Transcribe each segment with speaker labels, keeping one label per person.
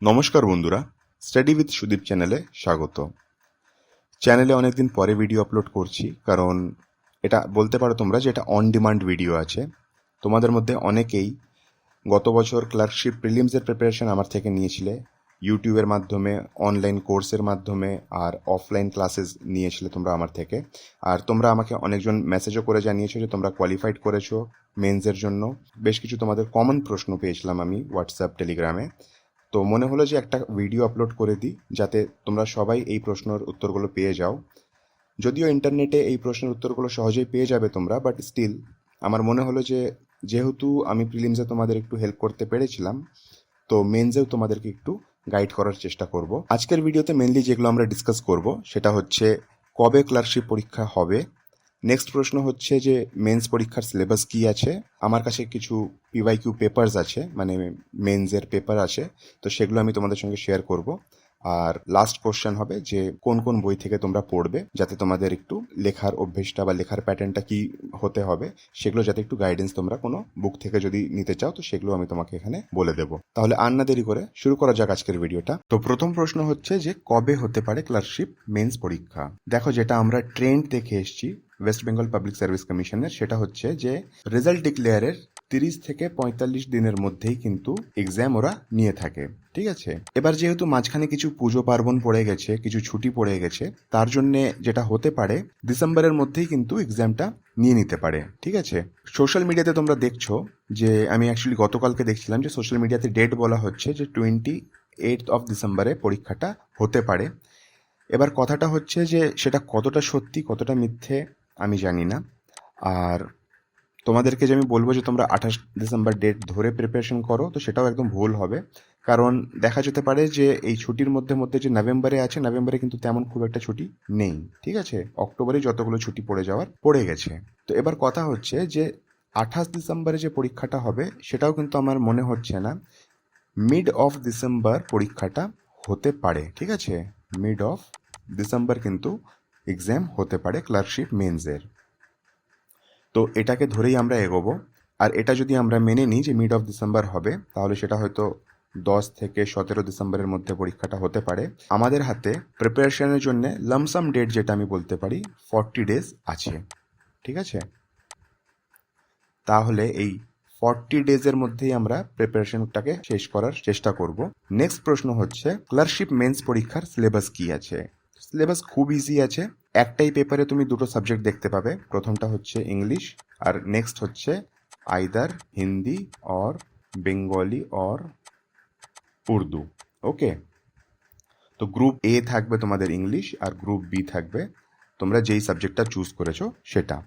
Speaker 1: নমস্কার বন্ধুরা, study with Sudip চ্যানেলে স্বাগত। চ্যানেলে অনেকদিন পরে ভিডিও আপলোড করছি, কারণ এটা বলতে পারো তোমরা যে এটা অন ডিমান্ড ভিডিও আছে। তোমাদের মধ্যে অনেকেই গত বছর ক্লার্কশিপ প্রিলিমসের প্রিপারেশন আমার থেকে নিয়েছিলে, ইউটিউবের মাধ্যমে, অনলাইন কোর্সের মাধ্যমে আর অফলাইন ক্লাসেস নিয়েছিলে তোমরা আমার থেকে। আর তোমরা আমাকে অনেকজন মেসেজও করে জানিয়েছো যে তোমরা কোয়ালিফাইড করেছো মেন্সের জন্য। বেশ কিছু তোমাদের কমন প্রশ্ন পেয়েছিলাম আমি হোয়াটসঅ্যাপ, টেলিগ্রামে। তো মনে হলো যে একটা ভিডিও আপলোড করে দিই, যাতে তোমরা সবাই এই প্রশ্নের উত্তরগুলো পেয়ে যাও। যদিও ইন্টারনেটে এই প্রশ্নের উত্তরগুলো সহজেই পেয়ে যাবে তোমরা, বাট স্টিল আমার মনে হলো যে যেহেতু আমি প্রিলিমসে তোমাদের একটু হেল্প করতে পেরেছিলাম, তো মেন্সেও তোমাদেরকে একটু গাইড করার চেষ্টা করব। আজকের ভিডিওতে মেনলি যেগুলো আমরা ডিসকাস করব সেটা হচ্ছে কবে ক্লার্কশিপ পরীক্ষা হবে। নেক্সট প্রশ্ন হচ্ছে যে মেন্স পরীক্ষার সিলেবাস কি আছে। আমার কাছে কিছু পিওয়াইকিউ পেপারস আছে, মানে মেন্সের পেপার আছে, তো সেগুলো আমি তোমাদের সঙ্গে শেয়ার করব। আর লাস্ট কোশ্চেন হবে যে কোন কোন বই থেকে তোমরা পড়বে, যাতে তোমাদের একটু লেখার অভ্যেসটা বা লেখার প্যাটার্নটা কি হতে হবে সেগুলো যাতে একটু গাইডেন্স তোমরা কোনো বুক থেকে যদি নিতে চাও, তো সেগুলো আমি তোমাকে এখানে বলে দেবো। তাহলে আর না দেরি করে শুরু করা যাক আজকের ভিডিওটা। তো প্রথম প্রশ্ন হচ্ছে যে কবে হতে পারে ক্লার্কশিপ মেন্স পরীক্ষা। দেখো, যেটা আমরা ট্রেন্ড দেখে এসেছি ওয়েস্ট বেঙ্গল পাবলিক সার্ভিস কমিশনের, সেটা হচ্ছে যে রেজাল্ট ডিক্লেয়ারের 30 থেকে 45 দিনের মধ্যেই কিন্তু এক্সাম ওরা নিয়ে থাকে। ঠিক আছে, এবার যেহেতু মাঝখানে কিছু পুজো পার্বণ পড়ে গেছে, কিছু ছুটি পড়ে গেছে, তার জন্যে যেটা হতে পারে ডিসেম্বরের মধ্যেই কিন্তু এক্সামটা নিয়ে নিতে পারে। ঠিক আছে, সোশ্যাল মিডিয়াতে তোমরা দেখছো যে আমি অ্যাকচুয়ালি গতকালকে দেখছিলাম যে সোশ্যাল মিডিয়াতে ডেট বলা হচ্ছে যে 28 ডিসেম্বরে পরীক্ষাটা হতে পারে। এবার কথাটা হচ্ছে যে সেটা কতটা সত্যি কতটা মিথ্যে আমি জানি না। আর তোমাদেরকে যে আমি বলবো যে তোমরা 28 ডিসেম্বর ডেট ধরে প্রিপারেশন করো, তো সেটাও একদম ভুল হবে। কারণ দেখা যেতে পারে যে এই ছুটির মধ্যে মধ্যে যে নভেম্বরে আছে, নভেম্বরে কিন্তু তেমন খুব একটা ছুটি নেই। ঠিক আছে, অক্টোবরে যতগুলো ছুটি পড়ে যাওয়ার পড়ে গেছে। তো এবার কথা হচ্ছে যে 28 ডিসেম্বরে যে পরীক্ষাটা হবে সেটাও কিন্তু আমার মনে হচ্ছে না। মিড অফ ডিসেম্বর পরীক্ষাটা হতে পারে। ঠিক আছে, মিড অফ ডিসেম্বর কিন্তু এক্সাম হতে পারে ক্লার্কশিপ মেন্সের। তো এটাকে ধরেই আমরা এগোবো। আর এটা যদি আমরা মেনে নিই যে মিড অফ ডিসেম্বর হবে, তাহলে সেটা হয়তো 10 থেকে 17 ডিসেম্বরের মধ্যে পরীক্ষাটা হতে পারে। আমাদের হাতে প্রিপারেশনের জন্য লামসাম ডেট যেটা আমি বলতে পারি 40 ডেজ আছে। ঠিক আছে, তাহলে এই 40 ডেজের মধ্যেই আমরা প্রিপারেশনটাকে শেষ করার চেষ্টা করব। নেক্সট প্রশ্ন হচ্ছে ক্লার্কশিপ মেন্স পরীক্ষার সিলেবাস কি আছে। সিলেবাস খুব ইজি আছে। একটাই পেপারে তুমি দুটো সাবজেক্ট দেখতে পাবে। প্রথমটা হচ্ছে ইংলিশ, আর নেক্সট হচ্ছে either Hindi or Bengali or Urdu. Okay, তো গ্রুপ এ থাকবে তোমাদের ইংলিশ, আর গ্রুপ বি থাকবে তোমরা যেই সাবজেক্টটা চুজ করেছো সেটা,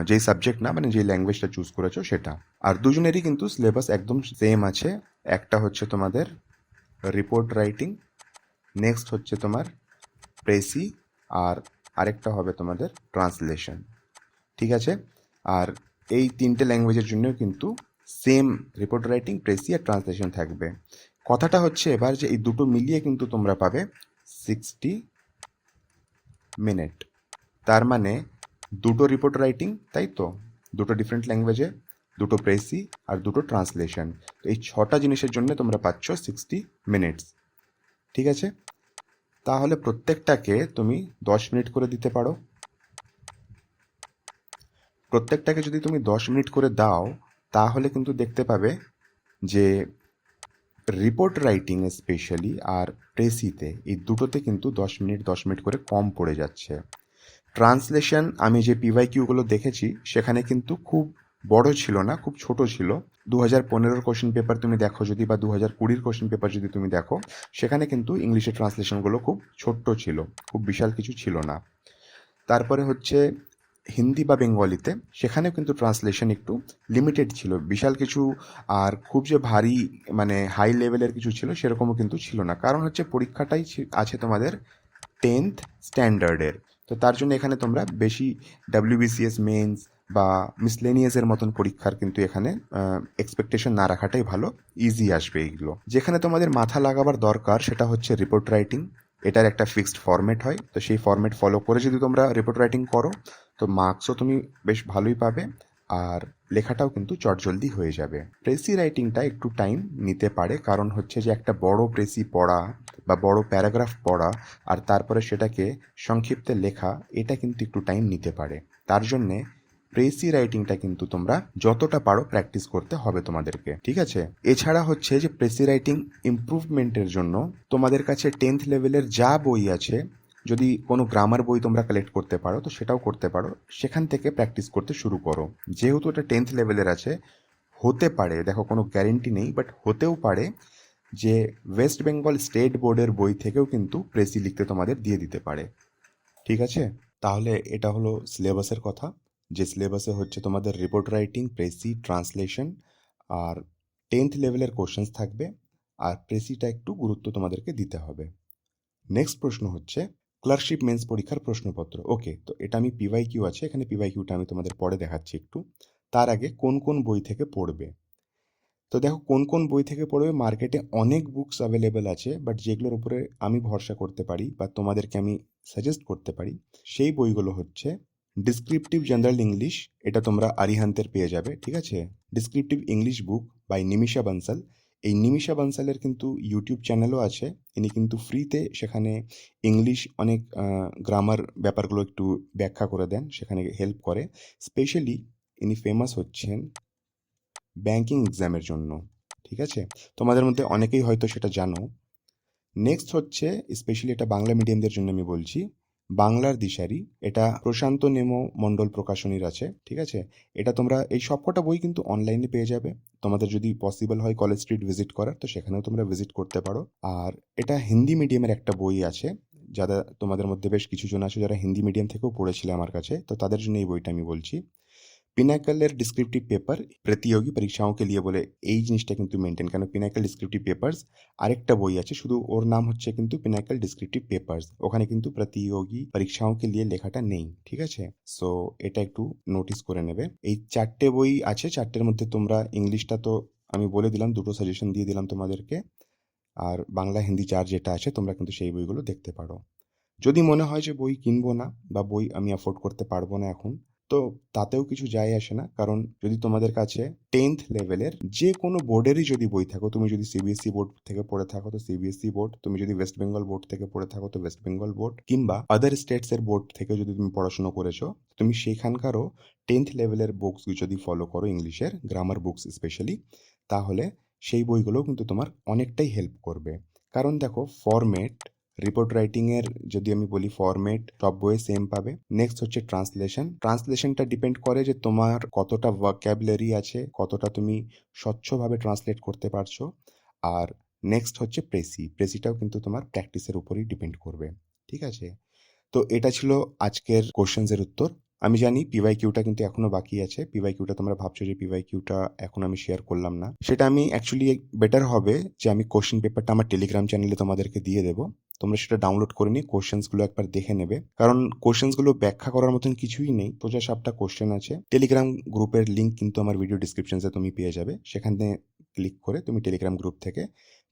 Speaker 1: যেই সাবজেক্ট না মানে যেই ল্যাঙ্গুয়েজটা চুজ করেছো সেটা। আর দুজনেরই কিন্তু সিলেবাস একদম সেম আছে। একটা হচ্ছে তোমাদের রিপোর্ট রাইটিং, নেক্সট হচ্ছে তোমার প্রেসি, আর আরেকটা হবে তোমাদের ট্রান্সলেশন। ঠিক আছে, আর এই তিনটে ল্যাঙ্গুয়েজের জন্য কিন্তু সেম রিপোর্ট রাইটিং, প্রেসি আর ট্রান্সলেশন থাকবে। কথাটা হচ্ছে এবার যে এই দুটো মিলিয়ে কিন্তু তোমরা পাবে 60 মিনিট। তার মানে দুটো রিপোর্ট রাইটিং, তাই তো, দুটো ডিফারেন্ট ল্যাঙ্গুয়েজে, দুটো প্রেসি আর দুটো ট্রান্সলেশন, তো এই 6টা জিনিসের জন্য তোমরা পাচ্ছ 60 মিনিটস। ঠিক আছে, তাহলে প্রত্যেকটাকে তুমি 10 মিনিট করে দিতে পারো। প্রত্যেকটাকে যদি তুমি 10 মিনিট করে দাও, তাহলে কিন্তু দেখতে পাবে যে রিপোর্ট রাইটিং স্পেশালি আর প্রেসিতে এই দুটোতে কিন্তু 10 মিনিট 10 মিনিট করে কম পড়ে যাচ্ছে। ট্রান্সলেশন আমি যে পিওয়াইকিউগুলো দেখেছি সেখানে কিন্তু খুব বড় ছিল না, খুব ছোট ছিল। 2015 কোশ্চেন পেপার তুমি দেখো যদি, বা 2020 কোশ্চেন পেপার যদি তুমি দেখো, সেখানে কিন্তু ইংলিশের ট্রান্সলেশনগুলো খুব ছোট্ট ছিল, খুব বিশাল কিছু ছিল না। তারপরে হচ্ছে হিন্দি বা বেঙ্গলিতে, সেখানেও কিন্তু ট্রান্সলেশন একটু লিমিটেড ছিল, বিশাল কিছু আর খুব যে ভারী মানে হাই লেভেলের কিছু ছিল সেরকমও কিন্তু ছিল না। কারণ হচ্ছে পরীক্ষাটাই আছে তোমাদের 10th স্ট্যান্ডার্ডের, তো তার জন্য এখানে তোমরা বেশি ডাব্লিউবিসিএস মেন্স বা মিসলেনিয়াসের মতন পরীক্ষার কিন্তু এখানে এক্সপেকটেশন না রাখাটাই ভালো, ইজি আসবে এইগুলো। যেখানে তোমাদের মাথা লাগাবার দরকার সেটা হচ্ছে রিপোর্ট রাইটিং। এটার একটা ফিক্সড ফরম্যাট হয়, তো সেই ফরম্যাট ফলো করে যদি তোমরা রিপোর্ট রাইটিং করো, তো মার্কসও তুমি বেশ ভালোই পাবে। আর লেখাটাও কিন্তু চটজলদি হয়ে যাবে। প্রেসি রাইটিংটা একটু টাইম নিতে পারে, কারণ হচ্ছে যে একটা বড় প্রেসি পড়া বা বড় প্যারাগ্রাফ পড়া আর তারপরে সেটাকে সংক্ষিপ্তে লেখা, এটা কিন্তু একটু টাইম নিতে পারে। তার জন্যে প্রেসি রাইটিংটা কিন্তু তোমরা যতটা পারো প্র্যাকটিস করতে হবে তোমাদেরকে, ঠিক আছে? এছাড়া হচ্ছে যে প্রেসি রাইটিং ইমপ্রুভমেন্টের জন্য তোমাদের কাছে 10th লেভেলের যা বই আছে, যদি কোনো গ্রামার বই তোমরা কালেক্ট করতে পারো তো সেটাও করতে পারো, সেখান থেকে প্র্যাকটিস করতে শুরু করো। যেহেতু এটা 10th লেভেলের আছে, হতে পারে, দেখো কোনো গ্যারেন্টি নেই, বাট হতেও পারে যে ওয়েস্ট বেঙ্গল স্টেট বোর্ডের বই থেকেও কিন্তু প্রেসি লিখতে তোমাদের দিয়ে দিতে পারে, ঠিক আছে? তাহলে এটা হলো সিলেবাসের কথা, যে সিলেবাসে হচ্ছে তোমাদের রিপোর্ট রাইটিং, প্রেসি, ট্রান্সলেশন আর 10th লেভেলের কোশ্চেন্স থাকবে, আর প্রেসিটা একটু গুরুত্ব তোমাদেরকে দিতে হবে। নেক্সট প্রশ্ন হচ্ছে ক্লার্কশিপ মেন্স পরীক্ষার প্রশ্নপত্র। ওকে, তো এটা আমি পিওয়াই কিউ আছে, এখানে পিওয়াই কিউটা আমি তোমাদের পরে দেখাচ্ছি একটু। তার আগে কোন কোন বই থেকে পড়বে, তো দেখো কোন কোন বই থেকে পড়বে। মার্কেটে অনেক বুকস অ্যাভেলেবেল আছে, বাট যেগুলোর উপরে আমি ভরসা করতে পারি বা তোমাদেরকে আমি সাজেস্ট করতে পারি সেই বইগুলো হচ্ছে ডিসক্রিপটিভ জেনারেল ইংলিশ, এটা তোমরা আরিহান্তের পেয়ে যাবে, ঠিক আছে? Descriptive English book by Nimisha Bansal. এই নিমিষা বানসালের কিন্তু ইউটিউব চ্যানেলও আছে, ইনি কিন্তু ফ্রিতে সেখানে ইংলিশ অনেক গ্রামার ব্যাপারগুলো একটু ব্যাখ্যা করে দেন, সেখানে হেল্প করে। স্পেশালি ইনি ফেমাস হচ্ছেন ব্যাংকিং এক্সামের জন্য, ঠিক আছে? তোমাদের মধ্যে অনেকেই হয়তো সেটা জানো। নেক্সট হচ্ছে স্পেশালি এটা বাংলা মিডিয়ামদের জন্য আমি বলছি, বাংলার দিশারি, এটা প্রশান্ত নেমো মণ্ডল প্রকাশনীর আছে, ঠিক আছে? এটা তোমরা এই সবকটা বই কিন্তু অনলাইনে পেয়ে যাবে। তোমাদের যদি পসিবল হয় কলেজ স্ট্রিট ভিজিট করার, তো সেখানেও তোমরা ভিজিট করতে পারো। আর এটা হিন্দি মিডিয়ামের একটা বই আছে, যারা তোমাদের মধ্যে বেশ কিছু জন আছে যারা হিন্দি মিডিয়াম থেকেও পড়েছিল আমার কাছে, তো তাদের জন্য এই বইটা আমি বলছি। পিনাকলের ডিসক্রিপটিভ পেপার প্রতিযোগী পরীক্ষাओं के लिए বলে, এই জিনিসটা কিন্তু মেনটেন, কেন পিনাকল ডিসক্রিপটিভ পেপার্স আরেকটা বই আছে, শুধু ওর নাম হচ্ছে কিন্তু পিনাকল ডিসক্রিপটিভ পেপার্স, ওখানে কিন্তু প্রতিযোগী পরীক্ষাओं के लिए লেখাটা নেই, ঠিক আছে? সো এটা একটু নোটিস করে নেবে। এই চারটে বই আছে, চারটের মধ্যে তোমরা ইংলিশটা তো আমি বলে দিলাম, দুটো সাজেশন দিয়ে দিলাম তোমাদেরকে, আর বাংলা হিন্দি যার যেটা আছে তোমরা কিন্তু সেই বইগুলো দেখতে পারো। যদি মনে হয় যে বই কিনবো না বা বই আমি অ্যাফোর্ড করতে পারবো না এখন, তো তাতেও কিছু যায় আসে না, কারণ যদি তোমাদের কাছে 10th লেভেলের যে কোনো বোর্ডেরই যদি বই থাকো, তুমি যদি সিবিএসসি বোর্ড থেকে পড়ে থাকো তো সিবিএসসি বোর্ড, তুমি যদি ওয়েস্ট বেঙ্গল বোর্ড থেকে পড়ে থাকো তো ওয়েস্ট বেঙ্গল বোর্ড, কিংবা আদার স্টেটসের বোর্ড থেকে যদি তুমি পড়াশুনো করেছো, তুমি সেখানকারও 10th লেভেলের বুকস যদি ফলো করো, ইংলিশের গ্রামার বুকস স্পেশালি, তাহলে সেই বইগুলোও কিন্তু তোমার অনেকটাই হেল্প করবে। কারণ দেখো ফরম্যাট, রিপোর্ট রাইটিংয়ের যদি আমি বলি ফরম্যাট সব বইয়ে সেম পাবে। নেক্সট হচ্ছে ট্রান্সলেশন, ট্রান্সলেশনটা ডিপেন্ড করে যে তোমার কতটা ভোকাবুলারি আছে, কতটা তুমি স্বচ্ছভাবে ট্রান্সলেট করতে পারছো। আর নেক্সট হচ্ছে প্রেসি, প্রেসিটাও কিন্তু তোমার প্র্যাকটিসের উপরই ডিপেন্ড করবে, ঠিক আছে? তো এটা ছিল আজকের কোশ্চেন্সের উত্তর। আমি জানি পিওয়াই কিউটা কিন্তু এখনো বাকি আছে, পিওয়াই কিউটা তোমরা ভাবছো যে পিওয়াই কিউটা এখন আমি শেয়ার করলাম না, সেটা আমি অ্যাকচুয়ালি বেটার হবে যে আমি কোশ্চেন পেপারটা আমার টেলিগ্রাম চ্যানেলে তোমাদেরকে দিয়ে দেবো, তোমরা সেটা ডাউনলোড করে নিয়ে কোশ্চেন্সগুলো একবার দেখে নেবে, কারণ কোশ্চেন্সগুলো ব্যাখ্যা করার মতন কিছুই নেই, সোজা সাপটা কোশ্চেন আছে। টেলিগ্রাম গ্রুপের লিঙ্ক কিন্তু আমার ভিডিও ডিসক্রিপশনসে তুমি পেয়ে যাবে, সেখানে ক্লিক করে তুমি টেলিগ্রাম গ্রুপ থেকে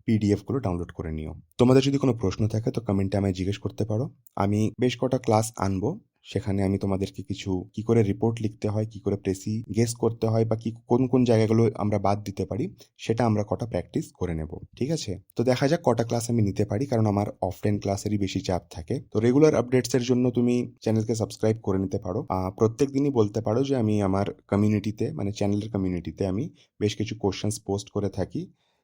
Speaker 1: পিডিএফগুলো ডাউনলোড করে নিও। তোমাদের যদি কোনো প্রশ্ন থাকে তো কমেন্টে আমায় জিজ্ঞেস করতে পারো, আমি বেশ কটা ক্লাস আনবো, সেখানে আমি তোমাদেরকে কিছু কি করে রিপোর্ট লিখতে হয়, কি করে প্রেসি গেস করতে হয়, বা কি কোন কোন জায়গাগুলো আমরা বাদ দিতে পারি, সেটা আমরা কটা প্র্যাকটিস করে নেব, ঠিক আছে? তো দেখা যাক কটা ক্লাস আমি নিতে পারি, কারণ আমার অফলাইন ক্লাসেরই বেশি চাপ থাকে। তো রেগুলার আপডেটসের জন্য তুমি চ্যানেলকে সাবস্ক্রাইব করে নিতে পারো। প্রত্যেক দিনই বলতে পারো যে আমি আমার কমিউনিটিতে, মানে চ্যানেলের কমিউনিটিতে আমি বেশ কিছু কোশ্চেন্স পোস্ট করে থাকি,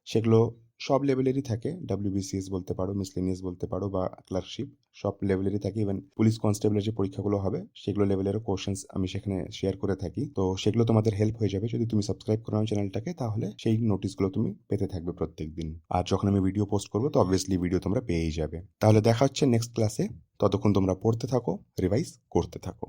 Speaker 1: সেগুলো সব লেভেলেরই থাকে, ডাব্লিউবিসিএস বলতে পারো, মিসলেনিয়াস বলতে পারো, বা ক্লার্কশিপ, সব লেভেলেরই থাকে। ইভেন পুলিশ কনস্টেবলের যে পরীক্ষাগুলো হবে সেগুলো লেভেলেরও কোশ্চেন্স আমি সেখানে শেয়ার করে থাকি, তো সেগুলো তোমাদের হেল্প হয়ে যাবে যদি তুমি সাবস্ক্রাইব করো আমার চ্যানেলটাকে, তাহলে সেই নোটিশগুলো তুমি পেতে থাকবে প্রত্যেক দিন। আর যখন আমি ভিডিও পোস্ট করবো তো অবভিয়াসলি ভিডিও তোমরা পেয়েই যাবে। তাহলে দেখা হচ্ছে নেক্সট ক্লাসে, ততক্ষণ তোমরা পড়তে থাকো, রিভাইজ করতে থাকো।